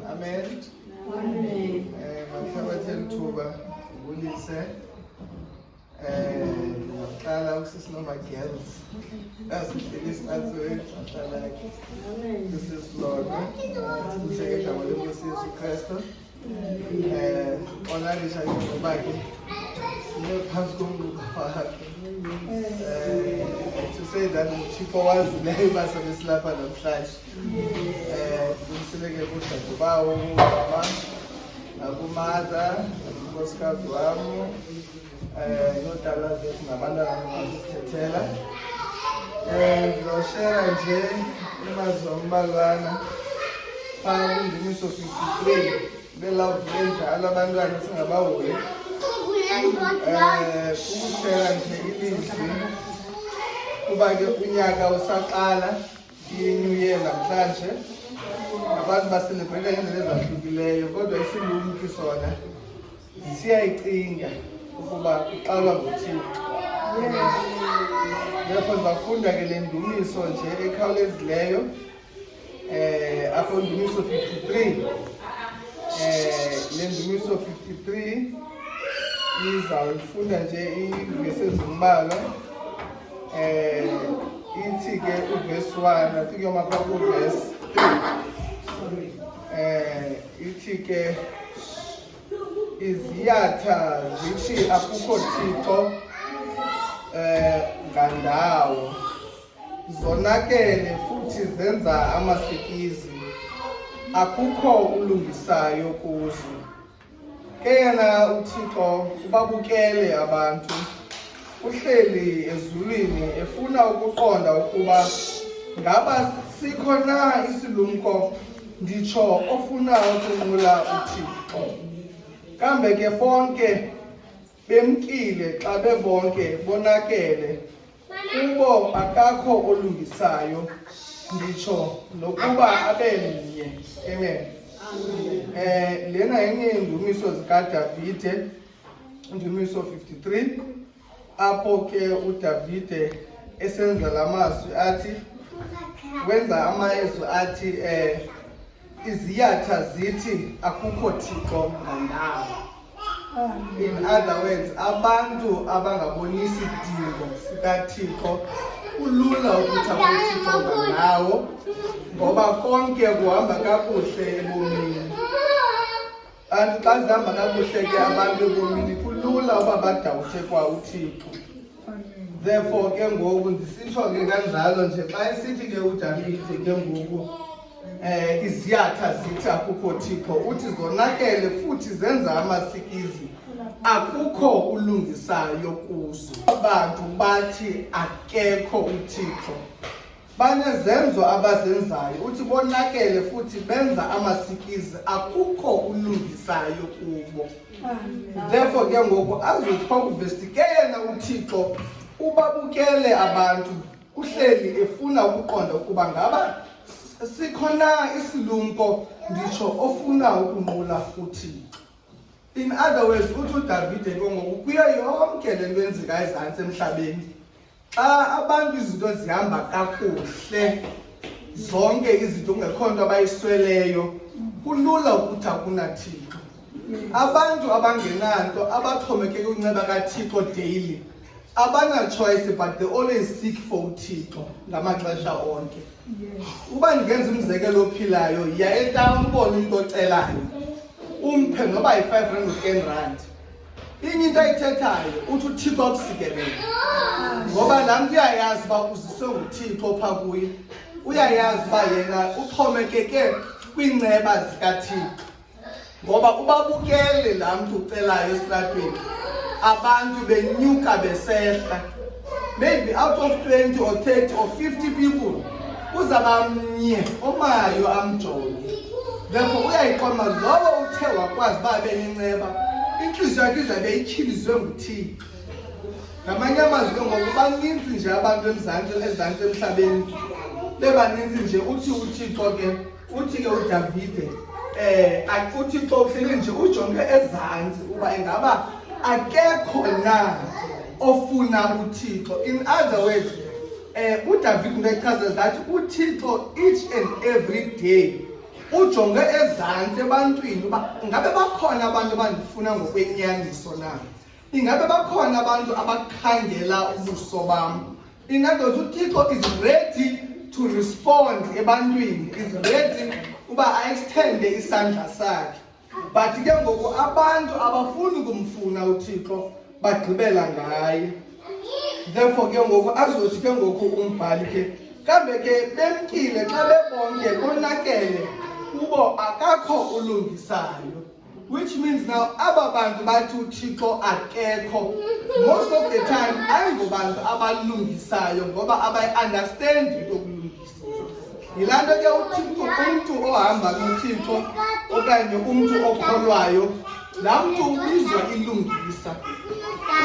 Amen. Amen. Makhabathela ithuba ngibulise ngaqala usisi noma girls asihlelisa nathi aqala Mrs. Lord sibuseke igama lenkosi Yesu Kristu onalisha ngobakhe phansi komqhuba wakhe to say that uThixo wazileyo basebesilapha namhlanje ngimsileke kudade bawo mama nakumadla unkosikazi wami nodala zethu nabantwana bazithethela ngizoshera nje imazwi ambalwana phaa kundimiso 53 belavule njalo abantwana singabaholi ukushera nje ilizwi kuba ke unyaka usaqala i-new year namhlanje abantu baselebrate ngendlela ezahlukileyo kodwa isilumki sona siyayicinga ukuba kuqalwa nguThixo. Therefore ndibafunda ke le ndumiso nje ekhawulezileyo apho ndumiso 53 le ndumiso 53 izawufunda nje ivesi ezimbalwa ithi ke uvesi 1 athi kuyoma phaa kuvesi 3 ithi ke iziyatha zithi akukho Thixo ngandawo zonakele futhi zenza amasikizi akukho ulungisayo kuzo. Ke yena uThixo ubabukele abantu uhleli ezulwini efuna ukuqonda ukuba ngaba sikho na isilumko nditsho ofuna ukunqula uThixo. Kambe ke bonke bemkile xa bebonke bonakele kubo akakho olungisayo nditsho nokuba abenye. Amen. Lena yenye indumiso zikaDavide indumiso 53 apho ke uDavide esenza lamazwi athi wenza amazwi athi iziyatha zithi akukho Thixo ngandawo. In other words, abantu abangabonisi sidingo sikaThixo kulula ukuthi akuThixo ngandawo ngoba konke kuhamba kakuhle ebomini. Kanti xa zihamba kakuhle ke abantu ebomini kulula uba badawuthe kwa uThixo. Therefore ke ngoku ndisitsho ke kanjalo nje xa esithi ke uDavide ke ngoku iziyatha zithi akukho Thixo uthi zonakele futhi zenza amasikizi akukho ulungisayo kuzo. Abantu bathi akekho uThixo banezenzo abazenzayo uthi bonakele futhi benza amasikizi akukho ulungisayo kubo. Therefore ke ngoku azothiwa kuvesi ke yena uThixo ubabukele abantu uhleli efuna ukuqonda ukuba ngaba sikhona isilumko nditsho ofuna ukunqula uThixo. In other words uthi uDavide ke ngoku kuyo yonke le nto enzeka ezantsi emhlabeni xa abantu izinto zihamba kakuhle zonke izinto kungekho nto abayisweleyo kulula ukuthi akunaThixo. Abantu abangenanto abaxhomekeke ukunceba kaThixo daily abana-choice but they always seek for uThixo ngamaxesha onke. Uba ndingenza umzekelo ophilayo yiya etawuni ubone umntu ocelayo umphe noba yi-5 rand u-10 rand inye into ayithethayo uthi uThixo akusikelele ngoba laa mntu uyayazi uba uziswe nguThixo phaa kuye uyayazi uba yena uxhomekeke kwiinceba zikaThixo ngoba ubabukele laa mntu ucelayo esitratweni abantu benyuka besehla maybe out of 20 or 30 or 50 people uzaba mnye omayo amjonge. Therefore uyayiqoma lowo uthe wakwazi uba benenceba intliziyo yakhe izabe ityhilizwe nguThixo. Ngamanye amazwi ngoku baninzi nje abantu ezantsi emhlabeni bebaninzi nje uthi uThixo ke uthi ke uDavide uThixo uhleli nje ujonge ezantsi uba ingaba akekho na ofuna uThixo. In other words uDavide uchaza that uThixo each and every day ujonge ezantsi ebantwini uba ingabe bakhona abantu abandifuna ngokwenyaniso na, ingabe bakhona abantu abakhangela ubuso bam. In other words, uThixo is ready to respond ebantwini, is ready uba a-extende isandla sakhe. But ke ngoku abantu abafuni kumfuna uThixo bagqibela ngaye. Therefore ke ngoku azothi ke ngoku umbhali ke kambe ke bemkile xa bebonke konakele kubo akakho ulungisayo, which means now aba bantu bathi uThixo akekho most of the time ayingobantu abalungisayo ngoba abayi-understand into yokulungisa. Yilaa nto ke uThixo umntu ohamba noThixo okanye umntu okholwayo laa mntu ubizwa ilungisa.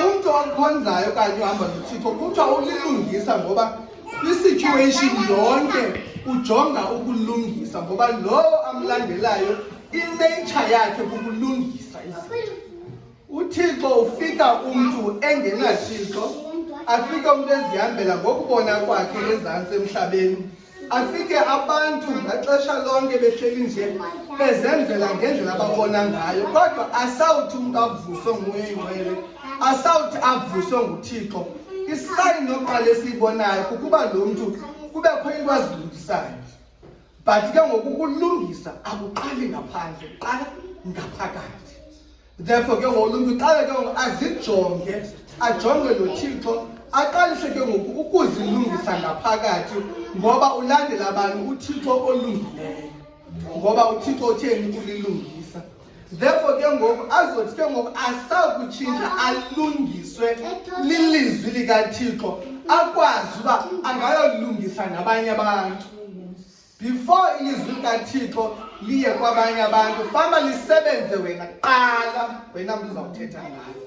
Umntu okhonzayo okanye uhamba noThixo kuthiwa ulilungisa ngoba kwi-situation yonke ujonga ukulungisa ngoba lowo amlandelayo inature yakhe kukulungisa izinto. uThixo ufika umntu engenaThixo, afike umntu ezihambela ngokubona kwakhe ezantsi emhlabeni, afike abantu ngaxesha lonke behleli nje bezenzela ngendlela ababona ngayo, kodwa asawuthi umntu avuswe nguYehwele, asawuthi avuswe nguThixo. Isayini yokuqala esiyibonayo kukuba lo mntu kubekho into azilungisayo. But ke ngoku ukulungisa akuqali ngaphandle, kuqala ngaphakathi. Therefore ke ngoku umntu qala ke ngoku azijonge, ajonge lo Thixo, aqalise ke ngoku ukuzilungisa ngaphakathi ngoba ulandela abantu uThixo olungileyo, ngoba uThixo utheni ulilungisa. Therefore ke ngoku azothi ke ngoku asakutshintsha alungiswe lilizwi likaThixo, akwazi uba angayolungisa nabanye abantu. Before ilizwi likaThixo liye kwabanye abantu fama lisebenze wena kuqala, wena mntu uzawuthetha ngayo.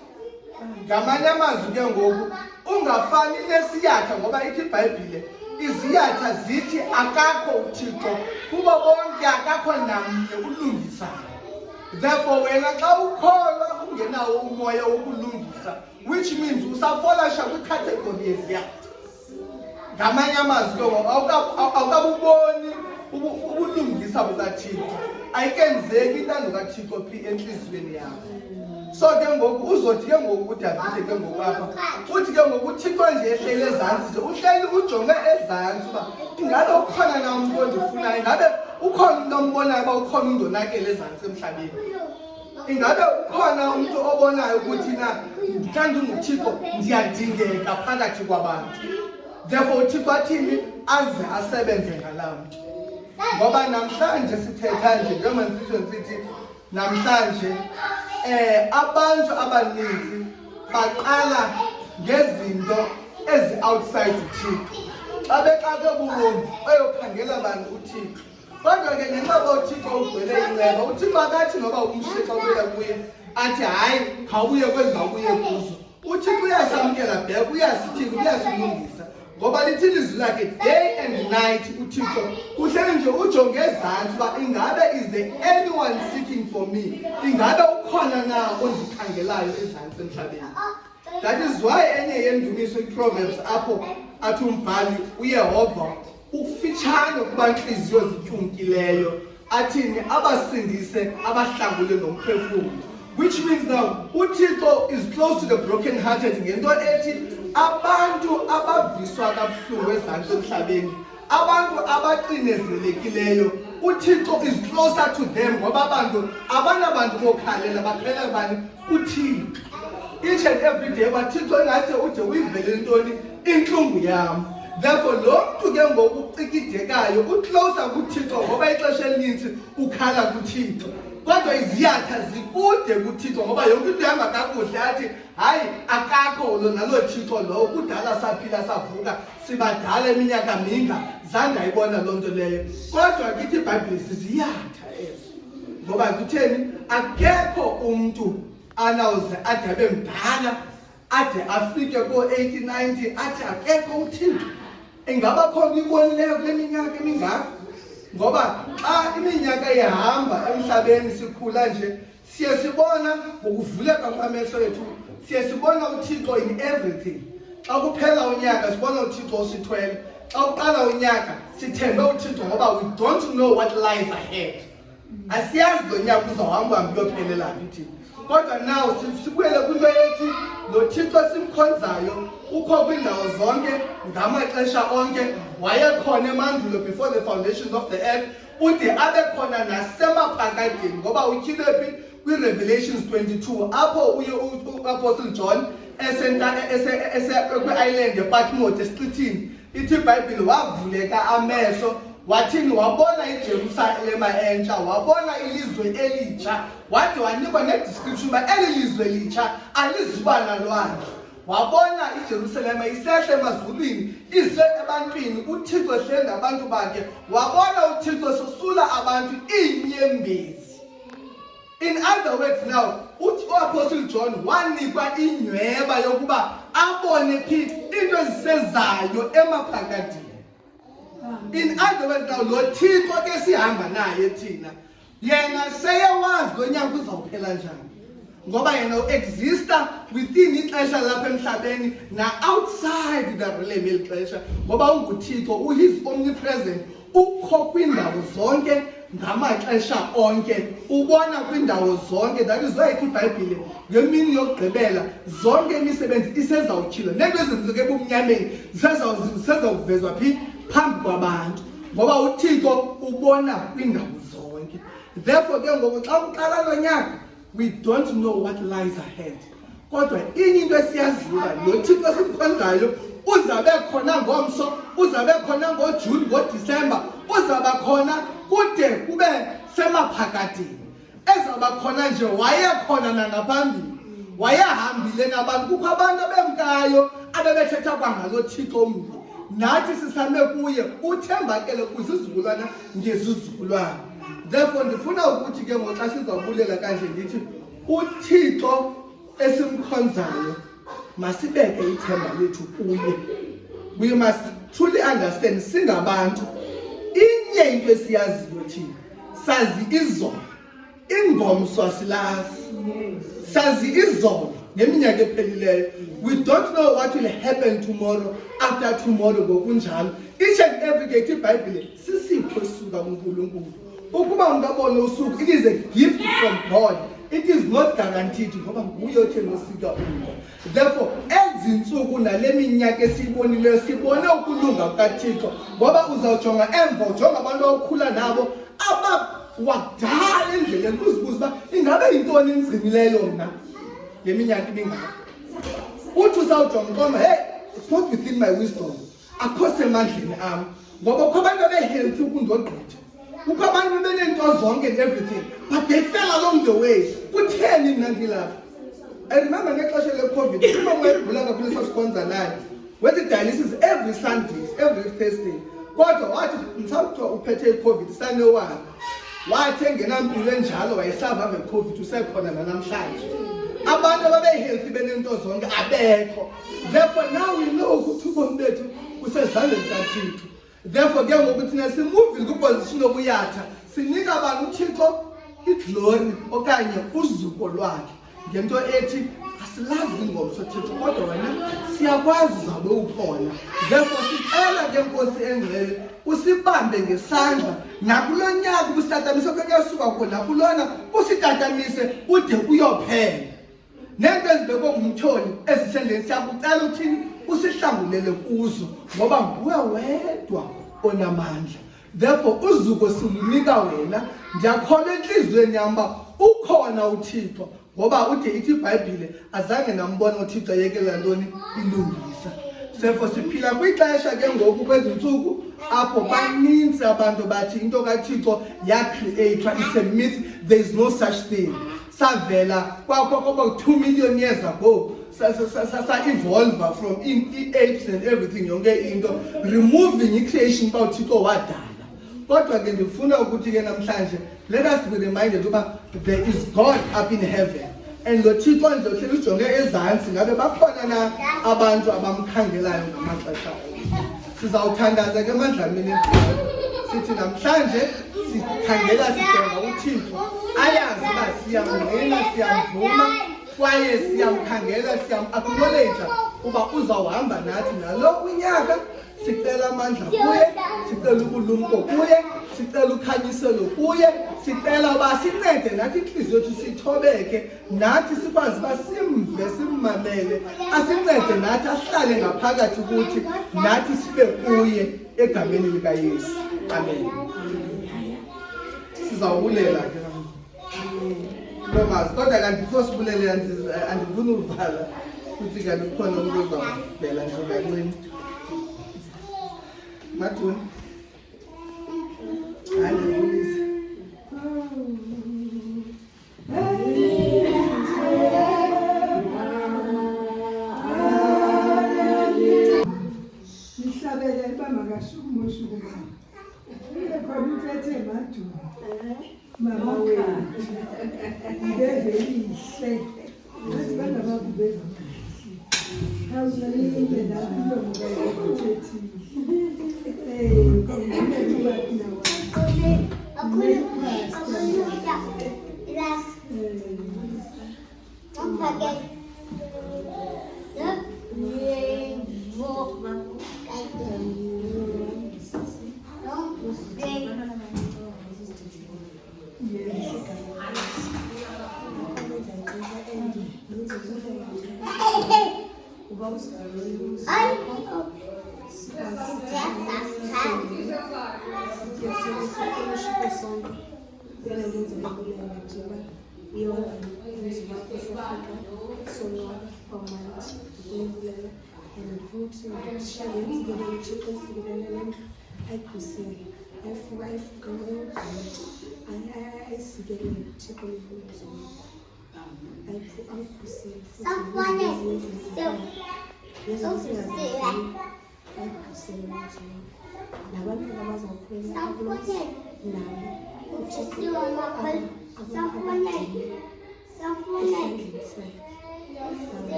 Ngamanye amazwi ke ngoku ungafani nesiyatha ngoba ithi iBhayibhile iziyatha zithi akakho uThixo, kubo bonke akakho namnye ulungisayo. Therefore wena xa ukholwa ungenawo umoya wokulungisa, which means usafolasha kwikhategori yeziyatha. Ngamanye amazwi ke ngoku awukabuboni ubulungisa bukaThixo, ayikenzeki intando kaThixo phi entliziyweni yakho. So ke ngoku uzothi ke ngoku uDavide ke ngoku apha uthi ke ngoku uThixo nje ehleli ezantsi nje uhleli ujonge ezantsi uba ingabe ukhona na umntu ondifunayo, ingabe ukhona umntu ombonayo uba ukhona umntu onakele ezantsi emhlabeni, ingabe ukhona umntu obonayo ukuthi na mhlawumbi unguThixo ndiyadingeka phakathi kwabantu. Therefore uThixo athini aze asebenze ngalaa mntu. Ngoba namhlanje sithetha nje njengoba sithi namhlanje abantu abaninzi baqala ngezinto ezi-outside uThixo. Xa beqake ubomi bayokhangela abantu uThixo. Kodwa ke ngenxa yoba uThixo ugcwele inceba, uThixo akathi noba umshixa ubuyela kuye athi hayi khawubuye kwenza ubuye kuzo. uThixo uyasamkela back, uyasithini, uyasilungisa. Ngoba lithi ilizwi lakhe day and night uThixo uhleli nje ujonge ezantsi uba ingabe is there anyone seeking for me, ingabe ukhona na ondikhangelayo ezantsi emhlabeni. That is why enye yendumiso iProverbs apho athi umbhali uYehova ufitshane kuba ntliziyo zityumkileyo, athini abasindise abahlangule nomphefumlo, which means now uThixo is close to the broken hearted ngento ethi abantu abaviswa kabuhlungu ezantsi emhlabeni, abantu abacinezelekileyo, uThixo is closer to them ngoba abantu abanabantu bokhalela, bakhalela bani? uThixo. Each and every day bathixo ingathi ude uyivele ntoni? Intlungu yam. Therefore lo mntu ke ngoku ucikidekayo ucloser kuThixo ngoba ixesha elinintsi ukhala kuThixo, kodwa iziyatha zikude kuThixo ngoba yonke into ihamba kakuhle, athi hayi akakho lo nalo Thixo lowo, kudala saphila savuka sibadala iminyaka minga zange ayibona loo nto leyo. Kodwa kithi iBhayibhile ziziyatha ezo ngoba kutheni akekho umntu anawuze ade abe mdala ade afike ko-80 90 athi akekho uThixo. Ingaba khona ibonileyo kule minyaka emingaka? Ngoba xa iminyaka ihamba emhlabeni sikhula nje siye sibona ngokuvuleka kwamehlo ethu, siye sibona uThixo in everything. Xa kuphela unyaka sibona uThixo osithwele, awuqala unyaka sithembe uThixo ngoba we don't know what lies ahead. Asiyazi lo nyaka uzohamba uyophelela phi thina. Kodwa now sibuyele kwinto ethi lo Thixo simkhonzayo ukho kwindawo zonke ngamaxesha onke, wayekhona emandulo before the foundations of the earth, ude abe khona nasemaphakadeni ngoba utyhile phi kwi-Revelations 22 apho uye uApostle John kwi-island ePatmos esiqithini. Ithi iBhayibhile wavuleka amehlo wathini, wabona iJerusalema entsha, wabona ilizwe elitsha, wade wanikwa ne-description uba eli lizwe litsha alizuba nalwandle. Wabona iJerusalema isehla emazulwini ize ebantwini, uThixo ehleli nabantu bakhe. Wabona uThixo sosula abantu iinyembezi. In other words, now uApostle John wanikwa inyweba yokuba abone phi into ezisezayo emaphakadini. In other words, now lo Thixo ke sihamba naye thina, yena seyewazi lo nyaka uzawuphela njani, ngoba yena uexista within ixesha lapha emhlabeni na outside the realm elixesha, ngoba unguThixo, his omnipresent, ukho kwindawo zonke ngamaxesha onke, ubona kwindawo zonke. That is why iBhayibhile ngemini yokugqibela zonke imisebenzi isezawutyhilwa, nento ezenzeke ebumnyameni zisezawuvezwa phi phambi kwabantu, ngoba uThixo ubona kwindawo zonke. Therefore ke ngoku xa uqala lo nyaka we don't know what lies ahead, kodwa inye into esiyaziyo lo Thixo simkhonzayo uzabe khona ngomso, uzabe khona ngoJuni, ngoDisemba, uzaba khona kude kube semaphakadini. Ezaba khona nje wayekhona nangaphambili, wayehambile nabantu. Kukho abantu abemkayo abebethetha kwangalo Thixo umntu, nathi sisame kuye, uthembakele kwizizukulwana ngezizukulwana. Therefore ndifuna ukuthi ke ngoxa sizabulela kanje ndithi uThixo esimkhonzayo masibeke ithemba lethu kuye. We must truly understand singabantu inye into esiyaziyo thina, sazi izolo, ingomso asilazi, sazi izolo ngeminyaka ephelileyo. We don't know what will happen tomorrow, after tomorrow ngokunjalo. Each and every day iBhayibhile sisipho esisuka kuNkulunkulu. Ukuba umuntu abone usuku, it is a gift from God. It is not guaranteed ngoba nguye othe nosika umntu. Therefore ezinsuku nale minyaka esiyibonileyo sibone ukulunga kukaThixo, ngoba uzawujonga emva, ujonga abantu awukhula nabo abawakudala endleleni, uzibuza uba ingabe yintoni ingcinileyo mna ngeminyaka ibingaka. Uthi usawujonga uqonda, hey, it's not within my wisdom, akho semandleni am, ngoba kukho abantu abehealthy ukundogqitha, kukho abantu beneento zonke and everything, but they fell along the way. Kutheni mna ndilapha? I remember ngexesha le-COVID, umama wayegula kakhulu esasikhonza naye, wenza i-dialysis every Sundays, every Thursday. Kodwa wathi mhlawumbe uphethe i-COVID sanewaka, wathi engenampilo enjalo wayesava nge-COVID, usekhona nanamhlanje. Abantu ababehealthy beneento zonke abekho. Therefore now we know ukuthi ubomi bethu busezandleni kaThixo. Therefore ke ngoku thina simuvile kwiposition yokuyatha, sinika abantu uThixo iglory okanye uzuko lwakhe ngento ethi asilazi ingomso Thixo, kodwa wena siyakwazi uzabe ukhona. Therefore sicela ke Nkosi engcwele usibambe ngesandla nakulo nyaka ubusitatamise okuyasuka khona kulona, usitatamise ude uyophela. Nento ezibekwe ngumtholi ezisendleni siyakucela uthini usihlangulele kuzo, ngoba nguwe wedwa onamandla. Therefore uzuko silunika wena. Ndiyakholwa enhliziyweni yam uba ukhona uThixo, ngoba ude ithi iBhayibhile azange nambona uThixo ayekela ntoni ilungisa. Therefore siphila kwixesha ke ngoku kwezintsuku apho baninzi abantu bathi into kaThixo yacreator, it's a myth, there is no such thing. Savela about 2 million years ago, sa-evolve from apes and everything, yonke into, removing creation uba uThixo wadala. Kodwa ke ndifuna ukuthi ke namhlanje let us be reminded uba there is God up in heaven, and lo Thixo nje ohleli ujonge ezantsi, ngabe bakhona na abantu abamkhangelayo ngamaxesha onke. Sizawuthandaza ke emadlamini sithi namhlanje sikhangela sibheka uThixo, ayazi uba siyamngqina, siyamvuma kwaye siyamkhangela, siyam-acknowledge uba uzawuhamba nathi nalo unyaka. sicela amandla kuye, sicela ubulumko kuye, sicela ukhanyiselo kuye, sicela uba sincede nathi inhliziyo yethu sithobeke, nathi sikwazi uba simve, simmamele, asincede nathi asihlale ngaphakathi kuthi, nathi sibe kuye egameni likaYesu. Amen. Sizawubulela ke Thomas, kodwa kanti before sibulele andifuni uvala ukuthi kanti kukhona umuntu ozavela nje kancane. Mathuni. Andibulise. Nihlabele bamakashukumushukuma. Khona umfethe Mathuni. Mama wena. Ngevelihle. Ngathi bangabakubeza. Awuzalile la kulomka yokuthethi.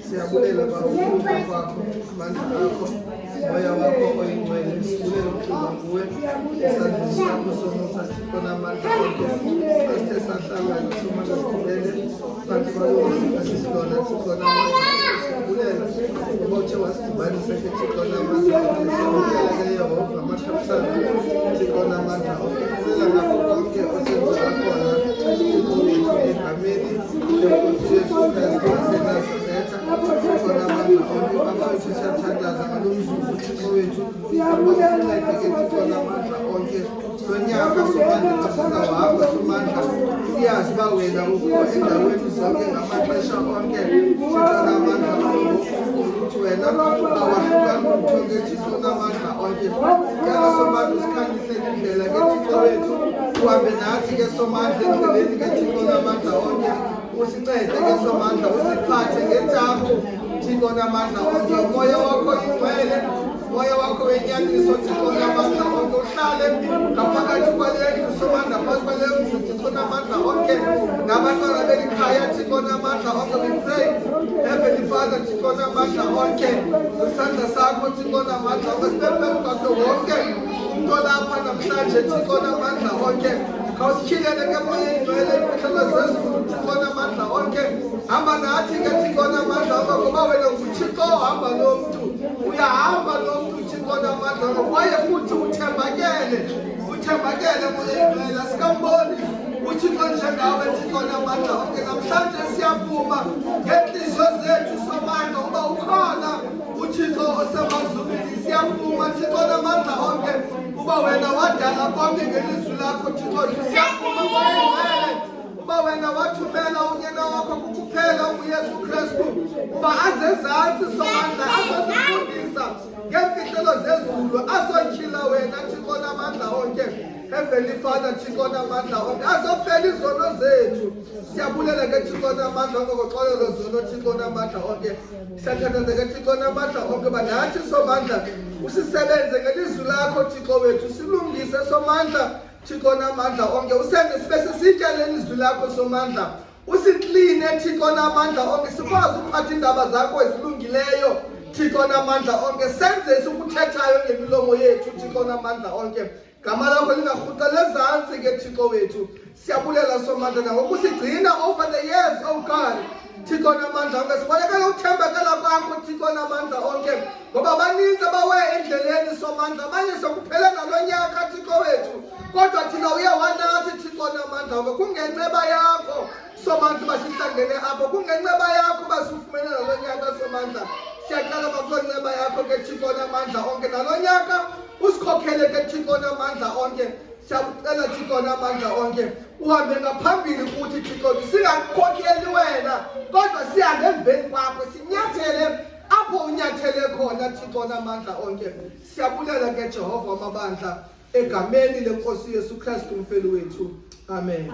Siyabulela Baba kwakho amandla akho moya wakho oyingcwele sibulela ukuba kuwe esandleni sakho somusa sikhona amandla onke asithe sahlangana somandla sibulele phansi kwalowo sikhona amandla sibulela ngoba uthe wasidibanisa ke sikhona amandla sibulela ke Yehova amakhapsana sikhona amandla onke sicela ngakho konke osenza khona sikhona egameni lenkosi Yesu Kristu waseNazaretha sikhona amandla onke Baba wethu siyathandaza ngalo mzuzu uThixo wethu sincede ke sikhona amandla onke lonyaka somandla sizawuhamba somandla siyazi uba wena ukho endaweni zonke ngamaxesha onke sikhona amandla ukuthi wena awahlukanga umthonke Thixo namandla onke yala somandla usikhanyisele indlela ke Thixo wethu uhambe nathi ke somandla endleleni ke Thixo namandla onke usincede ke somandla usiphathe ngentambo Thixo namandla onke, umoya wakho ingcwele, umoya wakho wenyaniso, Thixo namandla onke, uhlale ngaphakathi kwale ndlu somandla, phakathi kwale ndlu, Thixo namandla onke, nabantwana beli khaya, Thixo namandla onke, we pray, Heavenly Father, Thixo namandla onke, isandla sakho, Thixo namandla onke, sibephezu kwakho wonke umuntu olapha namhlanje, Thixo namandla onke, khawusikhilele ke moya ingcwele, imfihlelo zezulu, Thixo namandla onke, hamba nathi ke Thixo namandla onke, ngoba wena nguThixo ohamba nomntu, uyahamba nomntu, Thixo namandla onke, kwaye futhi uthembakele moya ingcwele, asikamboni uThixo njengawe, Thixo namandla onke, namhlanje siyavuma ngenhliziyo zethu somandla uba ukhona uThixo osemazulwini, siyavuma Thixo namandla onke uba wena wadala konke ngelizwi lakho, Thixo, siyavuma moya ingcwele uba wena wathumela unyana wakho kukuphela uYesu Kristu uba azezantsi somandla azosifundisa ngeemfihlelo zezulu, azotyhila wena Thixo namandla onke, Heavenly Father, Thixo namandla onke, azofela izono zethu. Siyabulela ke Thixo namandla onke ngoxolelo zono, Thixo namandla onke, siyathandaza ke Thixo namandla onke uba nathi somandla usisebenze ngelizwi lakho, Thixo wethu, silungise somandla, Thixo namandla onke, usenze sibe sisitya lelizwi lakho somandla, usikline Thixo namandla onke, sikwazi ukuphatha iindaba zakho ezilungileyo, Thixo namandla onke, senze isukuthethayo ngemilomo yethu, Thixo namandla onke, gama lakho lingarhuqele ezantsi ke Thixo wethu, siyabulela somandla nangokusigcina over the years, oh God, Thixo namandla onke, sibalekela uthembekela kwakho Thixo namandla onke, ngoba baninzi abawe endleleni somandla, abanye sokuphele nalo nyaka Thixo wethu, kodwa thina uye wanathi Thixo namandla onke, kungenceba yakho somandla basihlangene apho, kungenceba yakho basifumene nalo nyaka somandla, siyaqala bakulonceba yakho ke Thixo namandla onke, nalo nyaka usikhokhele ke Thixo namandla onke, siyakucela Thixo namandla onke, uhambe ngaphambili kuthi Thixo, singakukhokheli wena, kodwa sihambe emveni kwakho, sinyathele apho unyathele khona Thixo namandla onke. Siyabulela ke Jehova wamabandla, egameni lenkosi Yesu Kristu umfeli wethu, amen.